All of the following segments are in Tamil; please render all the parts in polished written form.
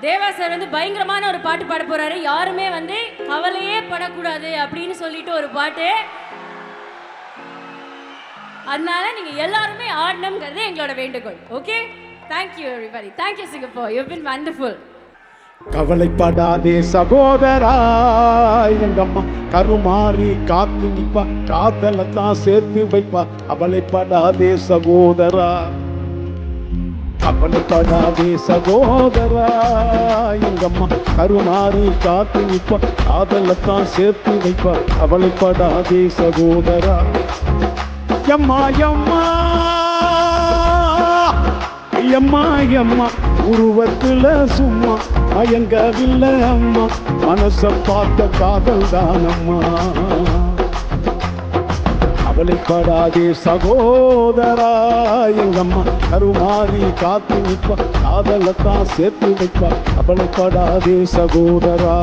தேவா சார் வந்து பயங்கரமான ஒரு பாட்டு பாட போறாரு. யாருமே வந்து கவலையே படக்கூடாது அப்படின்னு சொல்லிட்டு ஒரு பாட்டு. அதனால நீங்க எல்லாருமே ஆடணும்ங்கிறது எங்களோட வேண்டுகோள். Okay, thank you everybody. Thank you Singapore, you been wonderful. கவலைப்படாதே சகோதரா, எங்கம்மா கருமாறி காத்து நிப்பா, காதலத்தான் சேர்த்து வைப்பா. கவலைப்படாதே சகோதரா, கவலைப்படாதே சகோதரா, எங்கம்மா கருமாறி காத்து நிப்பா, காதலத்தான் சேர்த்து வைப்பா. கவலைப்படாதே சகோதரா. எம்மா எம்மா எம்மா எம்மா உருவத்துல சும்மா மயங்கவில்லை அம்மா, மனச பார்த்த காதல் தானம்மா. கவலைப்படாதே சகோதரா, எங்கம்மா கருமாறி காத்து நிற்பா, காதலத்தான் சேர்த்து வைப்பா. கவலைப்படாதே சகோதரா.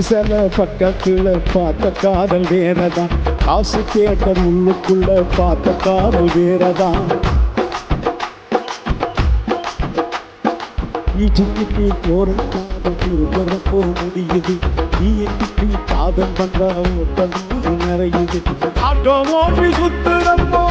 சில பக்கத்துல பார்த்த காதல் வேறதான், காசு கேட்ட உள்ளுக்குள்ள பார்த்த காதல் வேறதான். ஈச்சிக்கு போற காதல் திருப்பரப்போ முடியுது, ஈட்டி காதல் பண்ற ஒருத்தனும் நிறையுது. ஆட்டோ ஓட்டி சுத்துறப்போ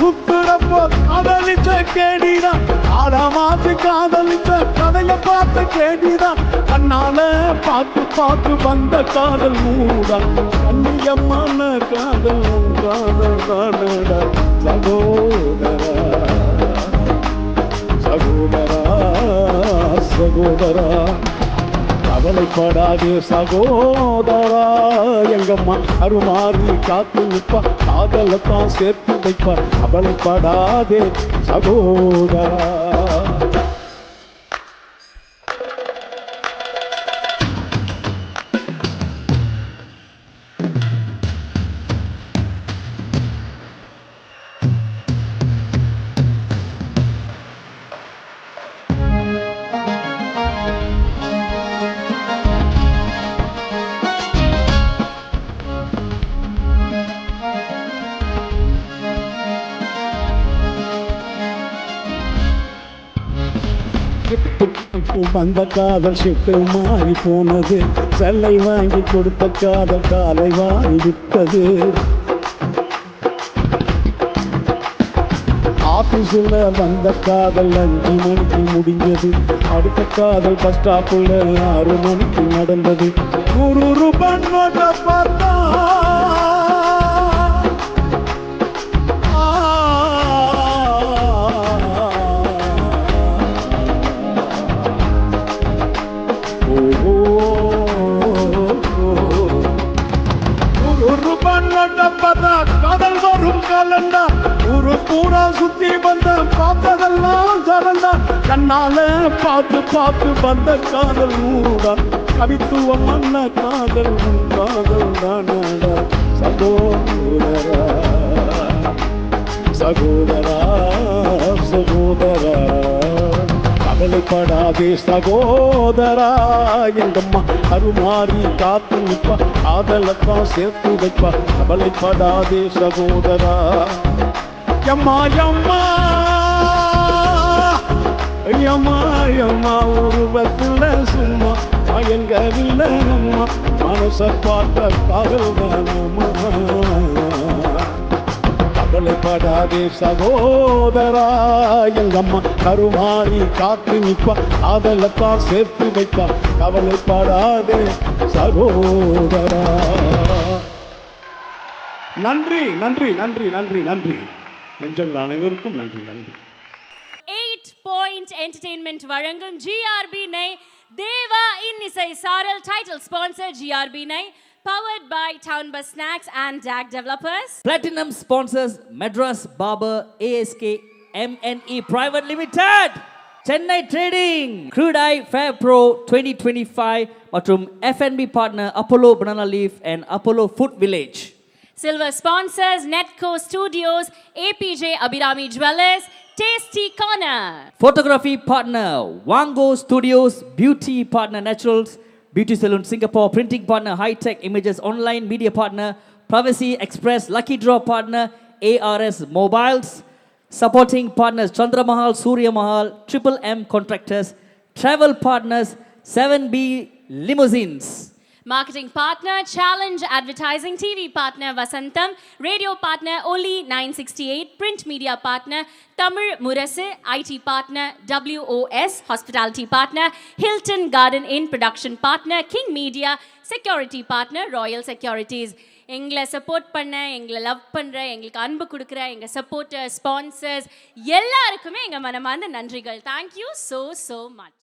சுத்துறப்போ காதலிச்ச கேடிதான், ஆடாமாத்து காதலிச்ச கதைய பார்த்த கேடிதான். கண்ணால பார்த்து பார்த்து வந்த காதல் மூதான், கண்ணியமான காதல் காதல் தானடா சகோதரா சகோதரா சகோதரா. கவலைப்படாதே சகோதரா, எங்கம்மா அருமாறி காத்து நிற்பா, காதலத்தான் சேர்த்து வைப்பா. கவலைப்படாதே சகோதரா. வந்த காதல் ஷிஃப்ட் மாறி போனது, செல்லை வாங்கி கொடுத்த காதல் காலை வாங்கி விட்டது. ஆபீஸில் வந்த காதல் 5 மணிக்கு முடிஞ்சது, அடுத்த காதல் பஸ் ஸ்டாப்புல 6 மணிக்கு நடந்தது. 100 ரூபாய் நோட்டை பார்த்தா காதல் வரும் காலண்டா, ஊரு பூரா சுத்தி வந்த பார்த்ததெல்லாம் சரண்டா. கண்ணால பார்த்து பார்த்து வந்த காதல் ஊருதான், கவித்துவம் மன்ன காதல் காதல் தானடா சகோதரா சகோதரா சகோதரா. கவலைப்படாதே சகோதரா, எங்கம்மா அருமாறி காத்து நிற்பா, காதலத்தான் சேர்த்து வைப்பா. கவலைப்படாதே சகோதரா. எம்மா எம்மா எம்மா எம்மா உருவத்துல சும்மா மயங்கவில்லை அம்மா, மனச பார்த்த காதல் தானம்மா. கவலைப்படாதே சகோதரா, எங்கம்மா கருமாறி காத்து நிற்பா, காதலத்தான் சேர்த்து வைப்பா. கவலைப்படாதே சகோதரா. நன்றி நன்றி நன்றி நன்றி நன்றி. நெஞ்சங்கள் அனைவருக்கும் நன்றி நன்றி. 8 பாயிண்ட் என்டர்டெயின்மெண்ட் வழங்கும் ஜிஆர்பி நை தேவா இன்னிசை சாரல் டைட்டில் ஸ்பான்சர் ஜிஆர்பி நை powered by Town Bus Snacks and DAG Developers. Platinum sponsors Madras Barber ASK MNE Private Limited. Chennai Trading, Crude Eye Fair Pro 2025 மற்றும் FNB partner Apollo Banana Leaf and Apollo Food Village. Silver sponsors Netco Studios, APJ Abhirami Jewelers, Tasty Corner. Photography partner Wango Studios, Beauty partner Naturals, Beauty Salon Singapore, Printing partner High Tech Images Online, Media partner Privacy Express, Lucky Draw partner ARS Mobiles, supporting partners Chandra Mahal, Surya Mahal, Triple M Contractors, travel partners 7B Limousines. Marketing partner Challenge Advertising, TV partner Vasantham, radio partner Oli 968, print media partner Tamil Murasu, IT partner WOS, hospitality partner Hilton Garden Inn, production partner King Media, security partner Royal Securities. எங்களை சப்போர்ட் பண்ண, எங்களை லவ் பண்ணுற, எங்களுக்கு அன்பு கொடுக்குற எங்கள் சப்போர்ட்டர், ஸ்பான்சர்ஸ் எல்லாருக்குமே எங்கள் மனமார்ந்த நன்றிகள். Thank you so much.